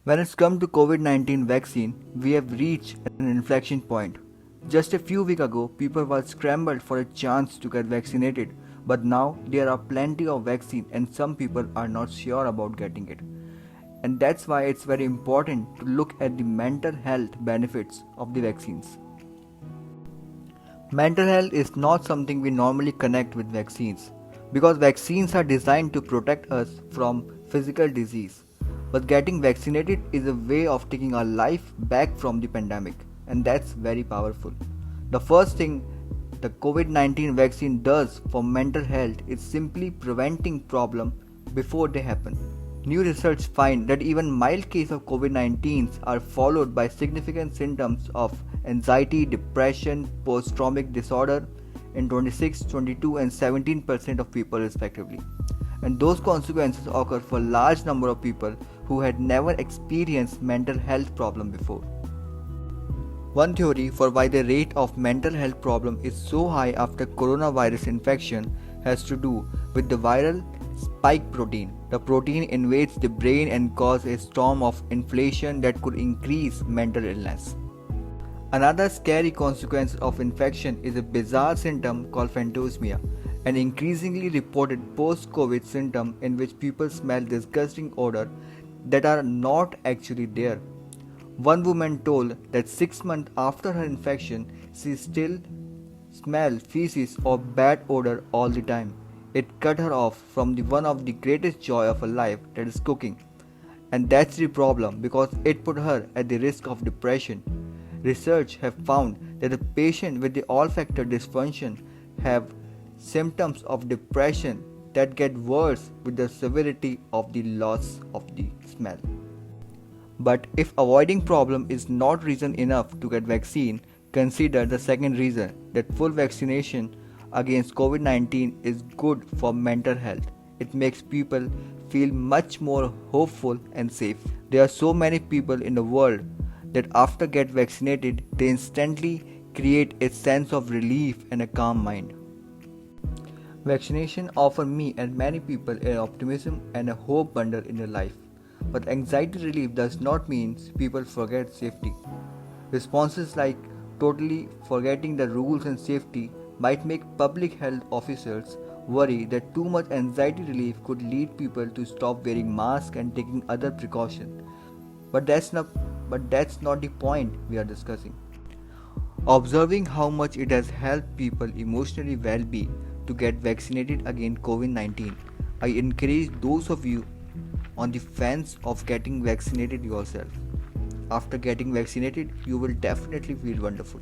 When it's come to COVID-19 vaccine, we have reached an inflection point. Just a few weeks ago, people were scrambled for a chance to get vaccinated, but now there are plenty of vaccine and some people are not sure about getting it. And that's why it's very important to look at the mental health benefits of the vaccines. Mental health is not something we normally connect with vaccines because vaccines are designed to protect us from physical disease. But getting vaccinated is a way of taking our life back from the pandemic, and that's very powerful. The first thing the COVID 19 vaccine does for mental health is simply preventing problems before they happen. New research finds that even mild cases of COVID-19 are followed by significant symptoms of anxiety, depression, post-traumatic disorder in 26, 22 and 17% of people respectively. And those consequences occur for a large number of people who had never experienced mental health problem before. One theory for why the rate of mental health problem is so high after coronavirus infection has to do with the viral spike protein. The protein invades the brain and causes a storm of inflation that could increase mental illness. Another scary consequence of infection is a bizarre symptom called phantosmia, an increasingly reported post-COVID symptom in which people smell disgusting odor that are not actually there. One woman told that 6 months after her infection, she still smelled feces or bad odor all the time. It cut her off from the one of the greatest joy of her life, that is cooking. And that's the problem because it put her at the risk of depression. Research have found that the patient with the olfactory dysfunction have symptoms of depression that get worse with the severity of the loss of the smell. But if avoiding problem is not reason enough to get vaccine, consider the second reason that full vaccination against COVID-19 is good for mental health. It makes people feel much more hopeful and safe. There are so many people in the world that after get vaccinated, they instantly create a sense of relief and a calm mind. Vaccination offer me and many people an optimism and a hope bundle in their life. But anxiety relief does not mean people forget safety. Responses like totally forgetting the rules and safety might make public health officials worry that too much anxiety relief could lead people to stop wearing masks and taking other precautions. But that's not the point we are discussing. Observing how much it has helped people emotionally well-being to get vaccinated against COVID-19, I encourage those of you on the fence of getting vaccinated yourself. After getting vaccinated, you will definitely feel wonderful.